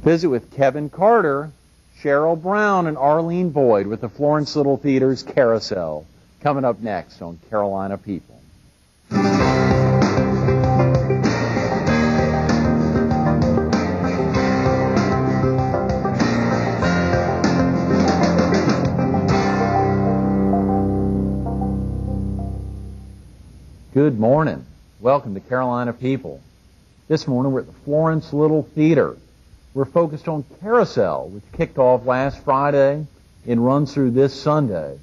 Visit with Kevin Carter, Cheryl Brown, and Arlene Boyd with the Florence Little Theater's Carousel. Coming up next on Carolina People. Good morning. Welcome to Carolina People. This morning we're at the Florence Little Theater. We're focused on Carousel, which kicked off last Friday and runs through this Sunday.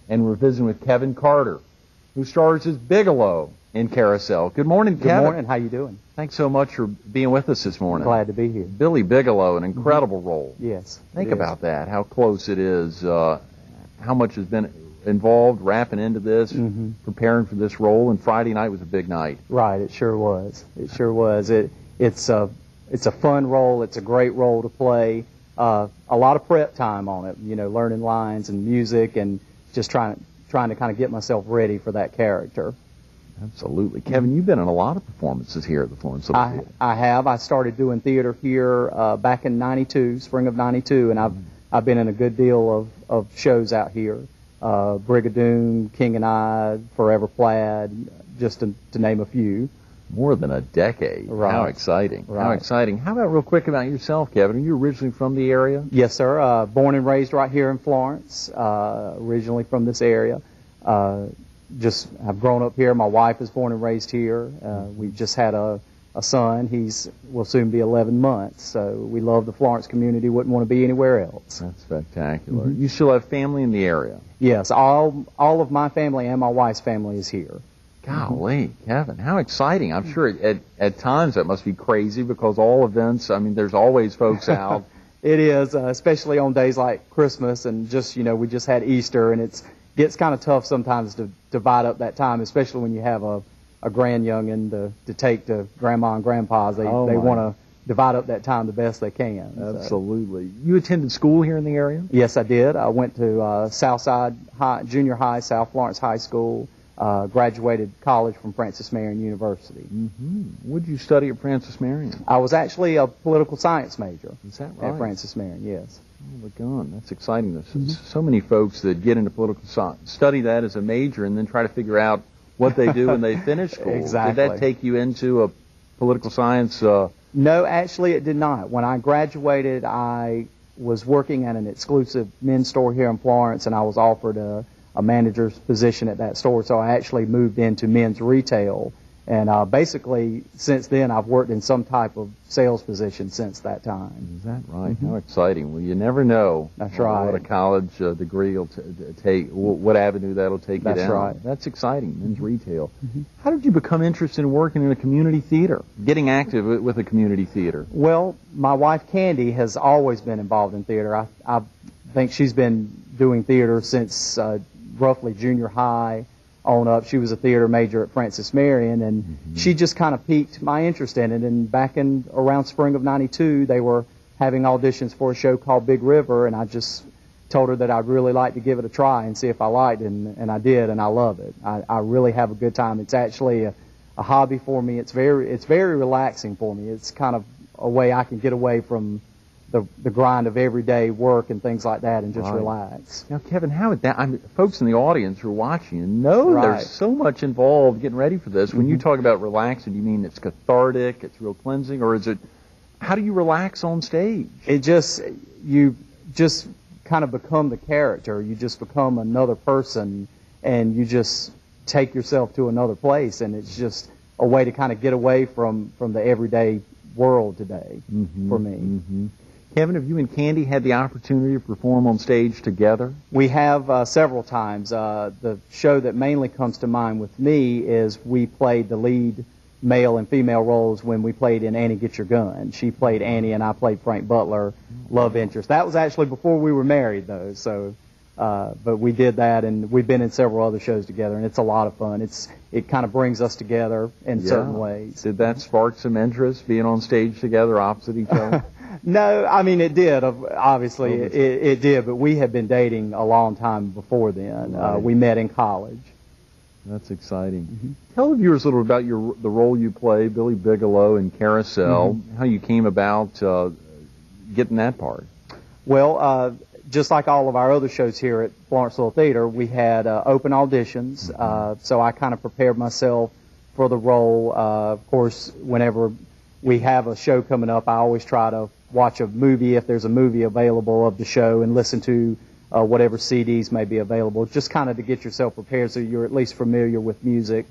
And we're visiting with Kevin Carter, who stars as Bigelow in Carousel. Good morning, Kevin. Good morning. How you doing? Thanks so much for being with us this morning. Glad to be here. Billy Bigelow, an incredible role. Yes. Think about that, how close it is, how much has been involved wrapping into this, preparing for this role, and Friday night was a big night. Right, it sure was. It sure was. It's a fun role. It's a great role to play. A lot of prep time on it, you know, learning lines and music and just trying to kind of get myself ready for that character. Absolutely. Kevin, you've been in a lot of performances here at the Florence Little Theater. I have. I started doing theater here back in '92, spring of '92, and I've been in a good deal of shows out here. Brigadoon, King and I, Forever Plaid, just to name a few. More than a decade. Right. How exciting. Right. How exciting. How about real quick about yourself, Kevin? Are you originally from the area? Yes, sir. Born and raised right here in Florence, originally from this area. Just have grown up here. My wife is born and raised here. We just had a son. Will soon be 11 months. So we love the Florence community. Wouldn't want to be anywhere else. That's spectacular. You still have family in the area? Yes. All of my family and my wife's family is here. Golly, Kevin, how exciting. I'm sure at times that must be crazy because all events, I mean, there's always folks out. It is, especially on days like Christmas and just, you know, we just had Easter, and it gets kind of tough sometimes to divide up that time, especially when you have a grand youngin' to take to Grandma and Grandpa's. They want to divide up that time the best they can. Absolutely. So. You attended school here in the area? Yes, I did. I went to Southside Junior High, South Florence High School. Graduated college from Francis Marion University. What did you study at Francis Marion? I was actually a political science major. Is that right? At Francis Marion, yes. Oh, my God, that's exciting. There's so many folks that get into political science, study that as a major, and then try to figure out what they do when they finish school. Exactly. Did that take you into a political science? No, actually it did not. When I graduated, I was working at an exclusive men's store here in Florence, and I was offered a manager's position at that store, so I actually moved into men's retail. And basically, since then, I've worked in some type of sales position since that time. Is that right? How exciting. Well, you never know. That's right. What a college degree will take, what avenue that'll take you down. That's right. That's exciting, men's retail. How did you become interested in working in a community theater, getting active with a community theater? Well, my wife, Candy, has always been involved in theater. I think she's been doing theater since roughly junior high on up. She was a theater major at Francis Marion, and she just kind of piqued my interest in it. And back in around spring of '92, they were having auditions for a show called Big River, and I just told her that I'd really like to give it a try and see if I liked it, and I did, and I love it. I really have a good time. It's actually a hobby for me. It's very relaxing for me. It's kind of a way I can get away from the grind of everyday work and things like that and just relax. Now, Kevin, folks in the audience who are watching you know there's so much involved getting ready for this. When you talk about relaxing, do you mean it's cathartic, it's real cleansing, or is it, how do you relax on stage? You just kind of become the character. You just become another person, and you just take yourself to another place, and it's just a way to kind of get away from the everyday world today for me. Kevin, have you and Candy had the opportunity to perform on stage together? We have several times. The show that mainly comes to mind with me is we played the lead male and female roles when we played in Annie Get Your Gun. She played Annie and I played Frank Butler, love interest. That was actually before we were married, though. So, but we did that, and we've been in several other shows together, and it's a lot of fun. It kind of brings us together in certain ways. Did that spark some interest, being on stage together opposite each other? No, I mean, it did. Obviously, it did, but we had been dating a long time before then. We met in college. That's exciting. Tell the viewers a little about the role you play, Billy Bigelow in Carousel, how you came about getting that part? Well, just like all of our other shows here at Florence Little Theater, we had open auditions, so I kind of prepared myself for the role. Of course, whenever we have a show coming up, I always try to watch a movie if there's a movie available of the show and listen to whatever CDs may be available, just kind of to get yourself prepared so you're at least familiar with music,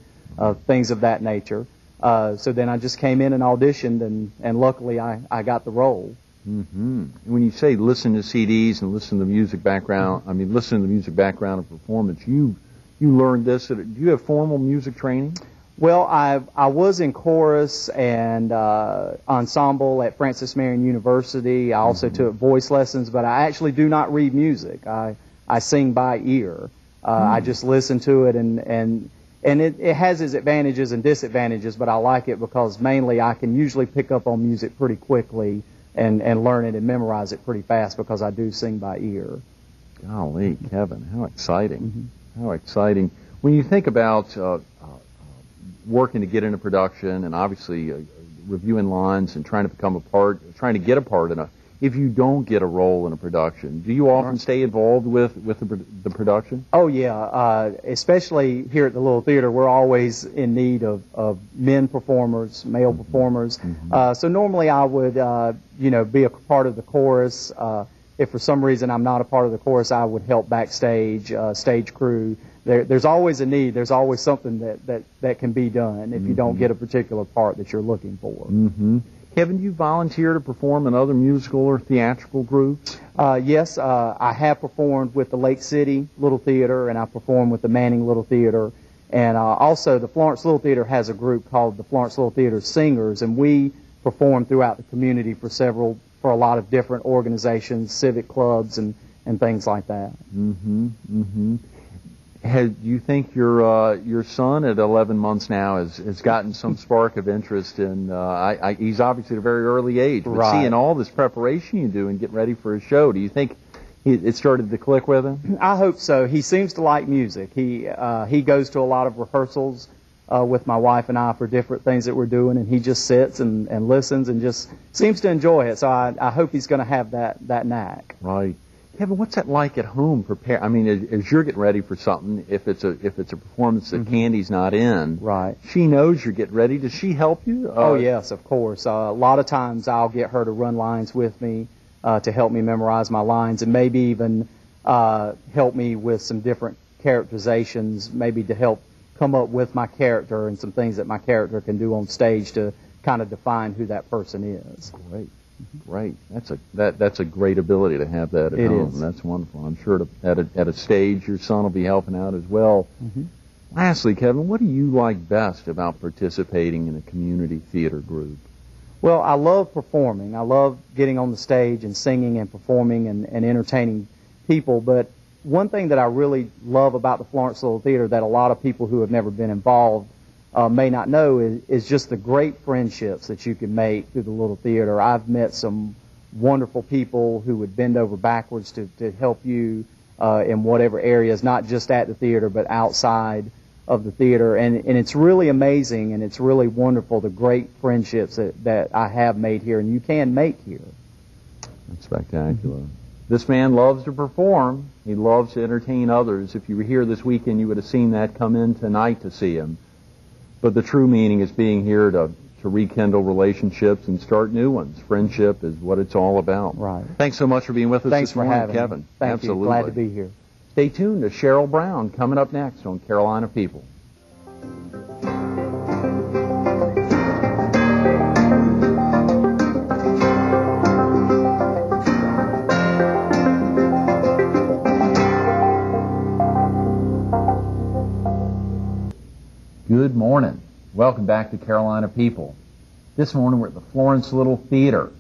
things of that nature. So then I just came in and auditioned, and luckily I got the role. Mm-hmm. When you say listen to CDs and listen to the music background, I mean listen to the music background of performance, you learned this. Do you have formal music training? Well, I was in chorus and ensemble at Francis Marion University. I also took voice lessons, but I actually do not read music. I sing by ear. I just listen to it, and it has its advantages and disadvantages, but I like it because mainly I can usually pick up on music pretty quickly and learn it and memorize it pretty fast because I do sing by ear. Golly, Kevin, how exciting. How exciting. When you think about working to get into production and obviously reviewing lines and trying to become a part, trying to get a part in if you don't get a role in a production, do you often stay involved with the production? Oh, yeah. Especially here at the Little Theater, we're always in need of men performers, male performers. So normally I would, be a part of the chorus. If for some reason I'm not a part of the chorus, I would help backstage, stage crew. There's always a need. There's always something that can be done if you don't get a particular part that you're looking for. Kevin, do you volunteer to perform in other musical or theatrical groups? Yes, I have performed with the Lake City Little Theater, and I performed with the Manning Little Theater. And also the Florence Little Theater has a group called the Florence Little Theater Singers, and we perform throughout the community for a lot of different organizations, civic clubs, and things like that. Do you think your son at 11 months now has gotten some spark of interest in? He's obviously at a very early age, but seeing all this preparation you do and getting ready for a show, do you think it started to click with him? I hope so. He seems to like music. He goes to a lot of rehearsals with my wife and I for different things that we're doing, and he just sits and listens and just seems to enjoy it. So I hope he's going to have that knack. Right. Kevin, what's that like at home? I mean, as you're getting ready for something, if it's a performance that Candy's not in, right? She knows you're getting ready. Does she help you? Oh yes, of course. A lot of times I'll get her to run lines with me to help me memorize my lines, and maybe even help me with some different characterizations, maybe to help come up with my character and some things that my character can do on stage to kind of define who that person is. Great. That's a great ability to have that at home. Is. That's wonderful. I'm sure at a stage your son will be helping out as well. Lastly, Kevin, what do you like best about participating in a community theater group? Well, I love performing. I love getting on the stage and singing and performing and entertaining people. But one thing that I really love about the Florence Little Theater that a lot of people who have never been involved may not know is just the great friendships that you can make through the Little Theater. I've met some wonderful people who would bend over backwards to help you in whatever areas, not just at the theater, but outside of the theater. And it's really amazing and it's really wonderful, the great friendships that I have made here and you can make here. That's spectacular. This man loves to perform. He loves to entertain others. If you were here this weekend, you would have seen that come in tonight to see him. But the true meaning is being here to rekindle relationships and start new ones. Friendship is what it's all about. Right. Thanks so much for being with us this morning, having Kevin. Me. Thank Absolutely. you. Glad to be here. Stay tuned to Cheryl Brown coming up next on Carolina People. Good morning. Welcome back to Carolina People. This morning we're at the Florence Little Theater.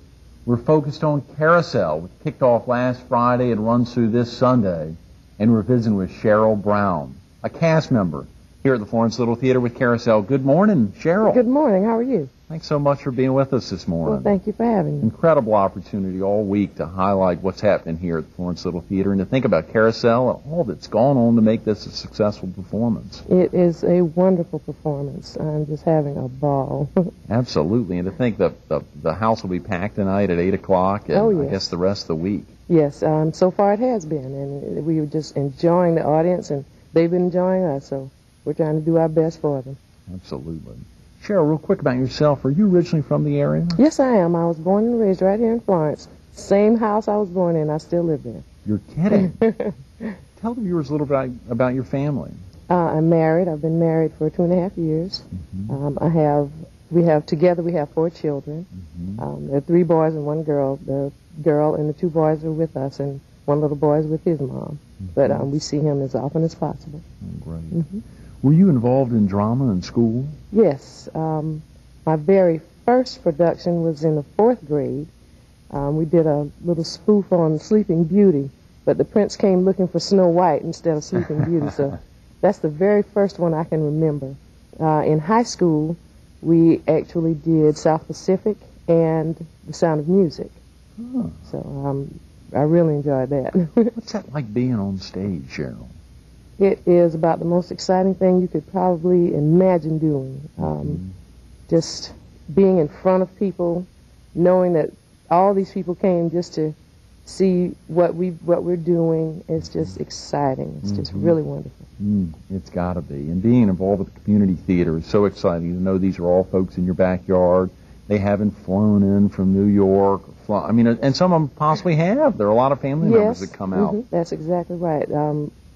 We're focused on Carousel, which kicked off last Friday and runs through this Sunday. And we're visiting with Cheryl Brown, a cast member here at the Florence Little Theater with Carousel. Good morning, Cheryl. Good morning. How are you? Thanks so much for being with us this morning. Well, thank you for having me. Incredible opportunity all week to highlight what's happening here at the Florence Little Theater and to think about Carousel and all that's gone on to make this a successful performance. It is a wonderful performance. I'm just having a ball. Absolutely. And to think that the house will be packed tonight at 8 o'clock and Oh, yes. I guess the rest of the week. Yes, so far it has been, and we were just enjoying the audience, and they've been enjoying us, so we're trying to do our best for them. Absolutely. Cheryl, real quick about yourself. Are you originally from the area? Yes, I am. I was born and raised right here in Florence. Same house I was born in, I still live there. You're kidding. Tell the viewers a little bit about your family. I'm married. I've been married for 2.5 years. We have 4 children. There are 3 boys and 1 girl. The girl and the 2 boys are with us, and 1 little boy is with his mom. But we see him as often as possible. Oh, great. Were you involved in drama in school? Yes. My very first production was in the 4th grade. We did a little spoof on Sleeping Beauty, but the prince came looking for Snow White instead of Sleeping Beauty, so that's the very first one I can remember. In high school, we actually did South Pacific and The Sound of Music. Huh. So I really enjoyed that. What's that like being on stage, Cheryl? It is about the most exciting thing you could probably imagine doing. Just being in front of people, knowing that all these people came just to see what we're doing. It's just exciting. It's just really wonderful. It's got to be. And being involved with the community theater is so exciting to know these are all folks in your backyard. They haven't flown in from New York. And some of them possibly have. There are a lot of family members that come out. That's exactly right.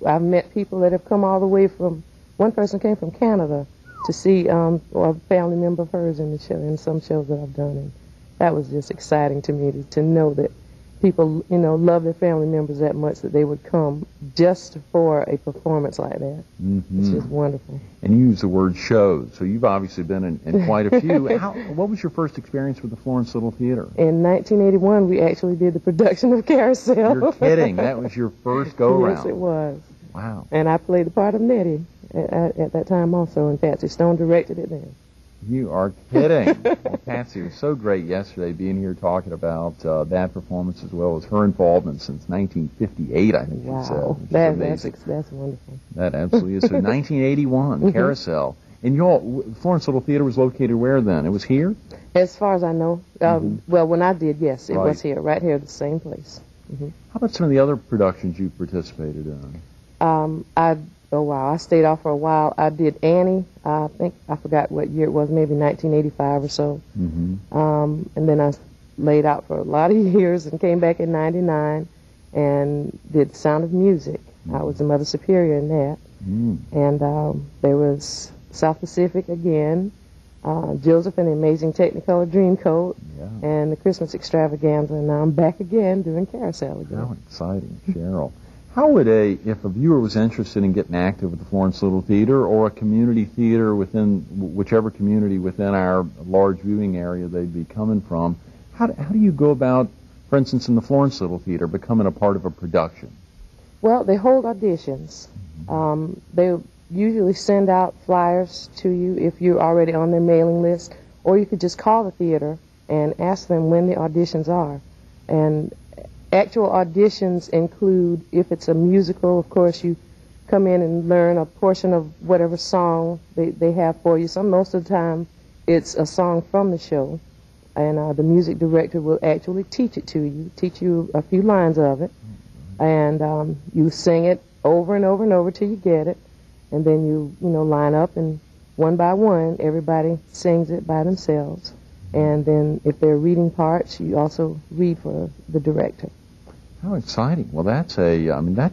I've met people that have come all the way from, one person came from Canada to see a family member of hers in the show, in some shows that I've done. And that was just exciting to me to know that people, love their family members that much that they would come just for a performance like that. It's just wonderful. And you use the word shows, so you've obviously been in quite a few. What was your first experience with the Florence Little Theater? In 1981, we actually did the production of Carousel. You're kidding. That was your first go-round. Yes, it was. Wow. And I played the part of Nettie at that time also, and Patsy Stone directed it then. You are kidding. Well, Patsy was so great yesterday being here talking about that performance as well as her involvement since 1958, I think she said. That's wonderful. That absolutely is. So 1981, Carousel. And Florence Little Theater was located where then? It was here? As far as I know. Well, when I did, yes, it was here, right here, the same place. How about some of the other productions you participated in? I stayed off for a while. I did Annie. I forgot what year it was, maybe 1985 or so. And then I laid out for a lot of years and came back in 99 and did Sound of Music. I was the Mother Superior in that. And there was South Pacific again, Joseph and the Amazing Technicolor Dreamcoat, and the Christmas Extravaganza. And now I'm back again doing Carousel again. How exciting, Cheryl. How would if a viewer was interested in getting active with the Florence Little Theater or a community theater within whichever community within our large viewing area they'd be coming from, how do you go about, for instance, in the Florence Little Theater, becoming a part of a production? Well, they hold auditions. They usually send out flyers to you if you're already on their mailing list, or you could just call the theater and ask them when the auditions are. And actual auditions include, if it's a musical, of course, you come in and learn a portion of whatever song they have for you. Most of the time, it's a song from the show, and the music director will actually teach it to you, teach you a few lines of it, and you sing it over and over and over till you get it, and then you line up, and one by one, everybody sings it by themselves. And then if they're reading parts, you also read for the director. How exciting. Well, that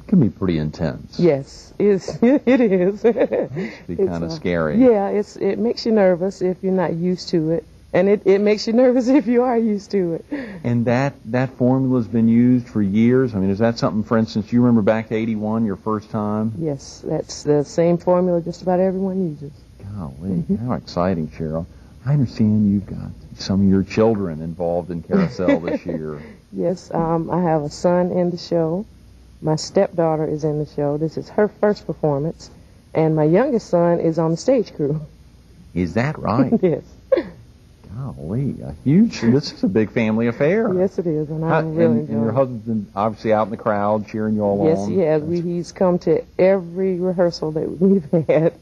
can be pretty intense. Yes, it is. It can be kind of scary. Yeah, it makes you nervous if you're not used to it. And it makes you nervous if you are used to it. And that formula's been used for years? Is that something, for instance, you remember back to 81, your first time? Yes, that's the same formula just about everyone uses. Golly, how exciting, Cheryl. I understand you've got some of your children involved in Carousel this year. Yes, I have a son in the show. My stepdaughter is in the show. This is her first performance. And my youngest son is on the stage crew. Is that right? Yes. Golly, a huge, this is a big family affair. Yes, it is, and I'm really enjoying it. And your husband's been obviously out in the crowd cheering you all Yes, on. he has. He's come to every rehearsal that we've had,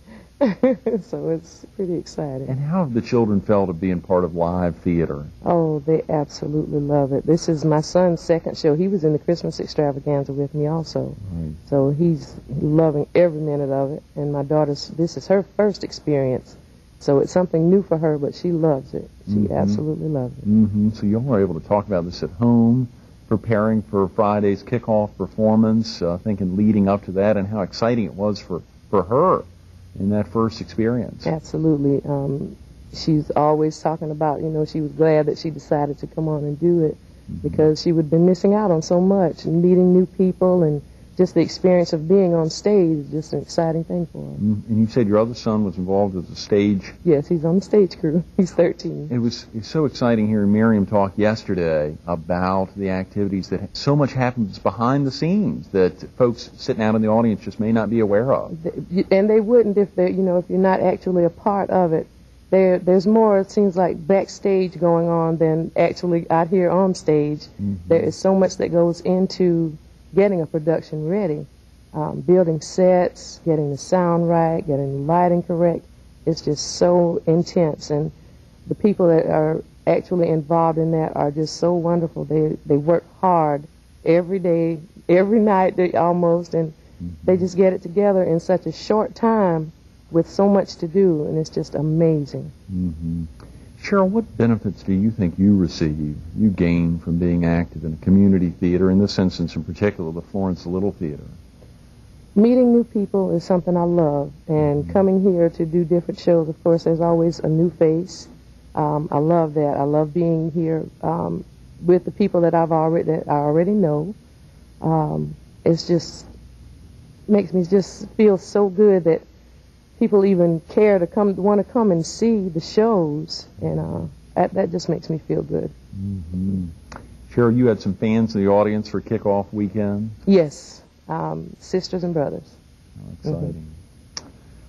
so it's pretty exciting. And how have the children felt of being part of live theater? Oh, they absolutely love it. This is my son's second show. He was in the Christmas extravaganza with me also. Right. So he's loving every minute of it. And my daughter's, this is her first experience. So it's something new for her, but she loves it. She absolutely loves it. So you all are able to talk about this at home, preparing for Friday's kickoff performance, thinking leading up to that, and how exciting it was for her in that first experience. Absolutely. She's always talking about, she was glad that she decided to come on and do it because she would have been missing out on so much and meeting new people, and just the experience of being on stage is just an exciting thing for her. And you said your other son was involved as a stage. Yes, he's on the stage crew. He's 13. It's so exciting hearing Miriam talk yesterday about the activities that so much happens behind the scenes that folks sitting out in the audience just may not be aware of. And they wouldn't if they, if you're not actually a part of it. There's more, it seems like, backstage going on than actually out here on stage. There is so much that goes into getting a production ready, building sets, getting the sound right, getting the lighting correct. It's just so intense, and the people that are actually involved in that are just so wonderful. They work hard every day, every night almost, and they just get it together in such a short time with so much to do, and it's just amazing. Cheryl, what benefits do you think you gain from being active in a community theater, in this instance in particular, the Florence Little Theater? Meeting new people is something I love, and coming here to do different shows, of course, there's always a new face. I love that. I love being here with the people that I already know. It's just makes me just feel so good that people even care to want to come and see the shows, and that just makes me feel good. Cheryl, you had some fans in the audience for kickoff weekend? Yes, sisters and brothers. How exciting.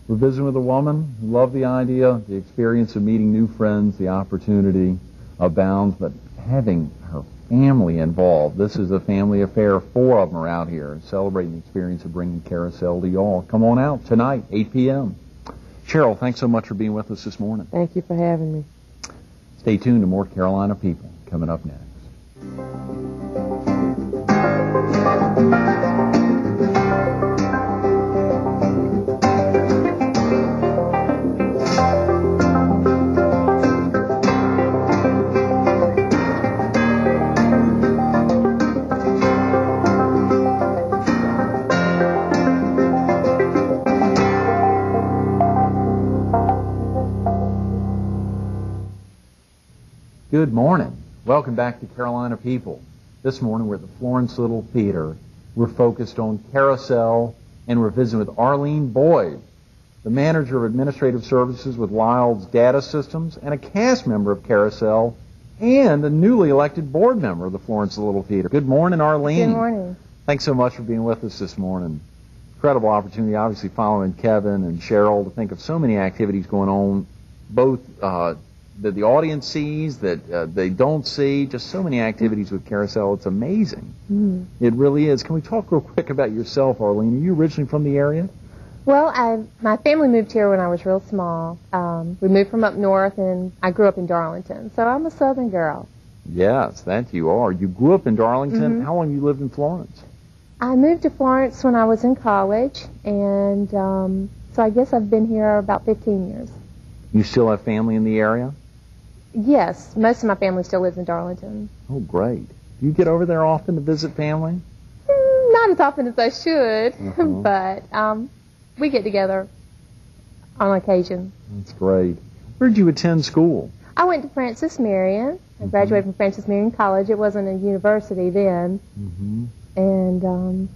We're visiting with a woman who loved the idea, the experience of meeting new friends, the opportunity abounds, but having her family involved. This is a family affair. 4 of them are out here celebrating the experience of bringing Carousel to y'all. Come on out tonight, 8 p.m. Cheryl, thanks so much for being with us this morning. Thank you for having me. Stay tuned to more Carolina People coming up next. Good morning. Welcome back to Carolina People. This morning we're at the Florence Little Theater. We're focused on Carousel, and we're visiting with Arlene Boyd, the manager of administrative services with Lyle's Data Systems, and a cast member of Carousel, and a newly elected board member of the Florence Little Theater. Good morning, Arlene. Good morning. Thanks so much for being with us this morning. Incredible opportunity, obviously following Kevin and Cheryl, to think of so many activities going on, both that the audience sees, that they don't see, just so many activities with Carousel. It's amazing. It really is. Can we talk real quick about yourself, Arlene? Are you originally from the area? Well, my family moved here when I was real small. We moved from up north, and I grew up in Darlington, so I'm a southern girl. Yes, that you are. You grew up in Darlington. How long have you lived in Florence? I moved to Florence when I was in college, and so I guess I've been here about 15 years. You still have family in the area? Yes, most of my family still lives in Darlington. Oh, great. Do you get over there often to visit family? Not as often as I should, but we get together on occasion. That's great. Where did you attend school? I went to Francis Marion. I graduated from Francis Marion College. It wasn't a university then. And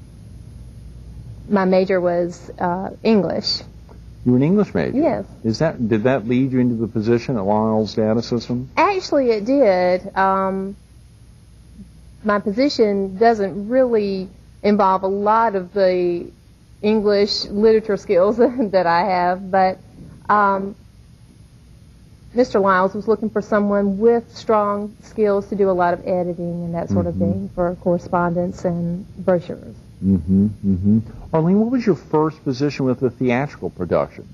my major was English. You were an English major? Yes. Did that lead you into the position at Lyle's Data System? Actually, it did. My position doesn't really involve a lot of the English literature skills that I have, but Mr. Lyles was looking for someone with strong skills to do a lot of editing and that sort of thing for correspondence and brochures. Arlene, what was your first position with the theatrical production?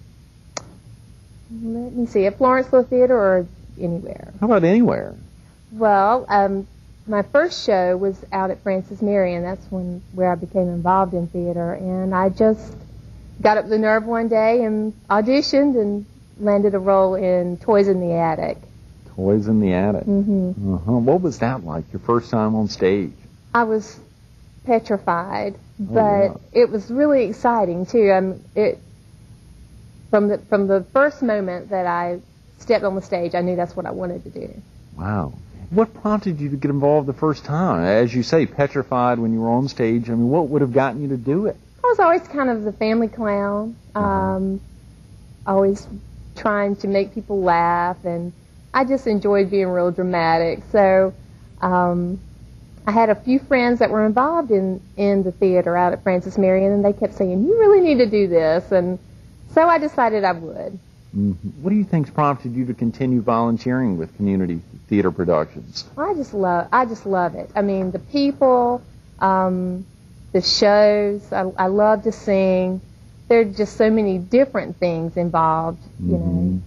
Let me see, at Lawrenceville Theater or anywhere? How about anywhere? Well, my first show was out at Francis Marion. That's where I became involved in theater, and I just got up the nerve one day and auditioned and landed a role in Toys in the Attic. Toys in the Attic. What was that like, your first time on stage? I was petrified, but it was really exciting too. From the first moment that I stepped on the stage, I knew that's what I wanted to do. Wow. What prompted you to get involved the first time? As you say, petrified when you were on stage. I mean, what would have gotten you to do it? I was always kind of the family clown, always trying to make people laugh, and I just enjoyed being real dramatic. So I had a few friends that were involved in the theater out at Francis Marion, and they kept saying, "You really need to do this," and so I decided I would. What do you think's prompted you to continue volunteering with community theater productions? I just love it. I mean, the people, the shows. I love to sing. There are just so many different things involved, you know.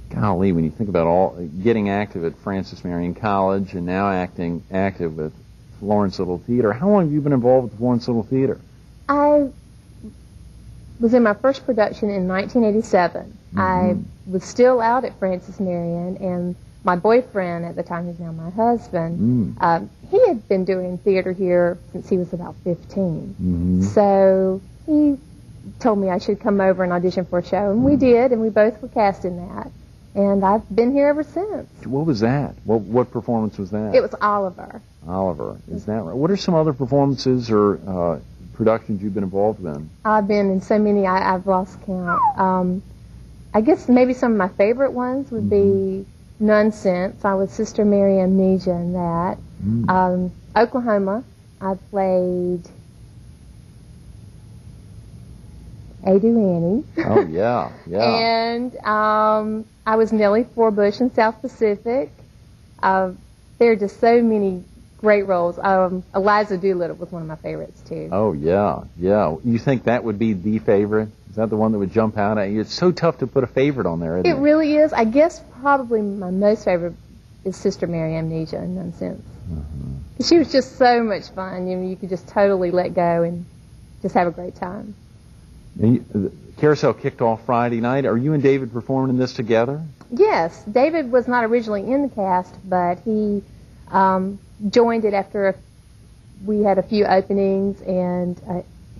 Golly, when you think about getting active at Francis Marion College and now active with Lawrenceville Theater, how long have you been involved with Lawrenceville Theater? I was in my first production in 1987. I was still out at Francis Marion, and my boyfriend at the time, who's now my husband, he had been doing theater here since he was about 15. So he told me I should come over and audition for a show, and we did, and we both were cast in that. And I've been here ever since. What was that? What performance was that? It was Oliver. Oliver, is that right? What are some other performances or productions you've been involved in? I've been in so many, I've lost count. I guess maybe some of my favorite ones would be Nonsense. I was Sister Mary Amnesia in that. Oklahoma, I played Adu Annie. Oh, yeah, yeah. And I was Nellie Forbush in South Pacific. There are just so many great roles. Eliza Doolittle was one of my favorites, too. Oh, yeah, yeah. You think that would be the favorite? Is that the one that would jump out at you? It's so tough to put a favorite on there, isn't it? It really is. I guess probably my most favorite is Sister Mary Amnesia in Nonsense. She was just so much fun. You could just totally let go and just have a great time. Carousel kicked off Friday night. Are you and David performing in this together? Yes. David was not originally in the cast, but he joined it after we had a few openings, and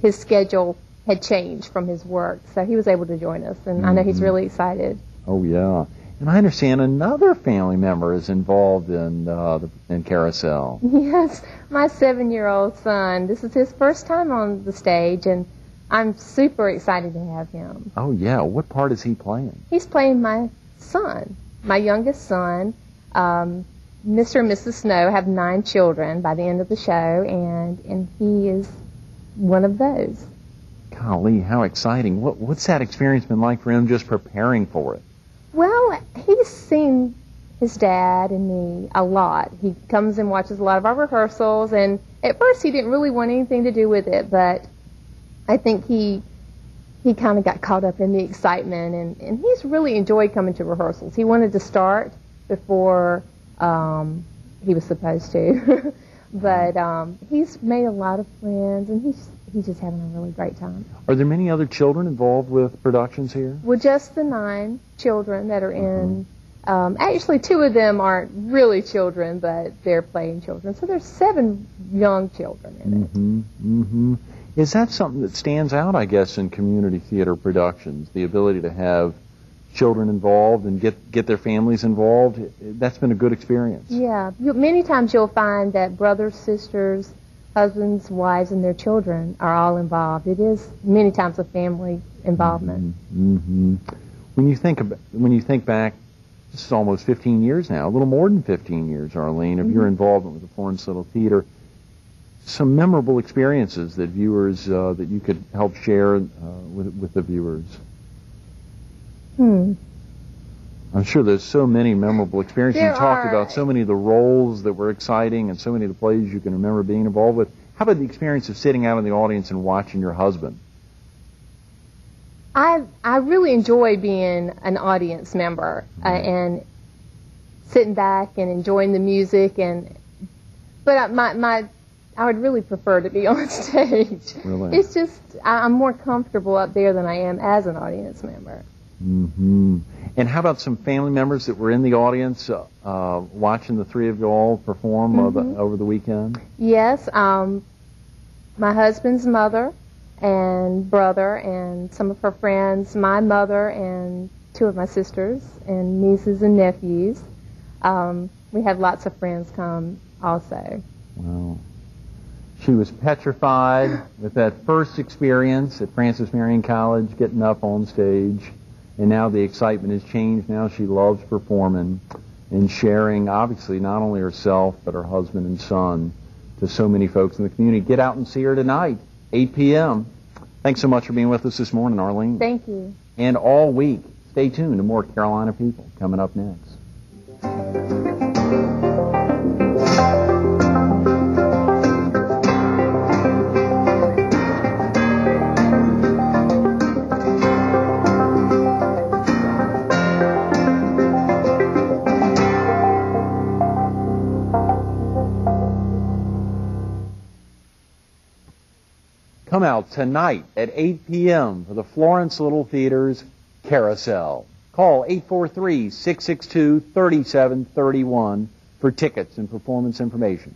his schedule had changed from his work, so he was able to join us, and I know he's really excited. Oh, yeah. And I understand another family member is involved in Carousel. Yes, my 7-year-old son. This is his first time on the stage, and I'm super excited to have him. Oh, yeah. What part is he playing? He's playing my son, my youngest son. Mr. and Mrs. Snow have 9 children by the end of the show, and he is one of those. Golly, how exciting. What's that experience been like for him just preparing for it? Well, he's seen his dad and me a lot. He comes and watches a lot of our rehearsals, and at first he didn't really want anything to do with it, but I think he kind of got caught up in the excitement, and he's really enjoyed coming to rehearsals. He wanted to start before he was supposed to, but he's made a lot of friends, and he's just having a really great time. Are there many other children involved with productions here? Well, just the 9 children that are in. Actually, 2 of them aren't really children, but they're playing children. So there's 7 young children in it. Is that something that stands out, I guess, in community theater productions, the ability to have children involved and get their families involved? That's been a good experience. Yeah. Many times you'll find that brothers, sisters, husbands, wives, and their children are all involved. It is many times a family involvement. When you think back, this is almost 15 years now, a little more than 15 years, Arlene, of your involvement with the Lawrenceville Theater. Some memorable experiences that viewers that you could help share with the viewers. I'm sure there's so many memorable experiences. You talked There about are. so many of the roles that were exciting and so many of the plays you can remember being involved with. How about the experience of sitting out in the audience and watching your husband? I really enjoy being an audience member and sitting back and enjoying the music, but I would really prefer to be on stage. Really? It's just I'm more comfortable up there than I am as an audience member. Mm-hmm. And how about some family members that were in the audience watching the three of you all perform over the weekend? Yes, my husband's mother and brother and some of her friends, my mother and two of my sisters and nieces and nephews. We had lots of friends come also. Wow. She was petrified with that first experience at Francis Marion College, getting up on stage, and now the excitement has changed. Now she loves performing and sharing, obviously, not only herself, but her husband and son to so many folks in the community. Get out and see her tonight, 8 p.m. Thanks so much for being with us this morning, Arlene. Thank you. And all week, stay tuned to more Carolina People coming up next. Come out tonight at 8 p.m. for the Florence Little Theater's Carousel. Call 843-662-3731 for tickets and performance information.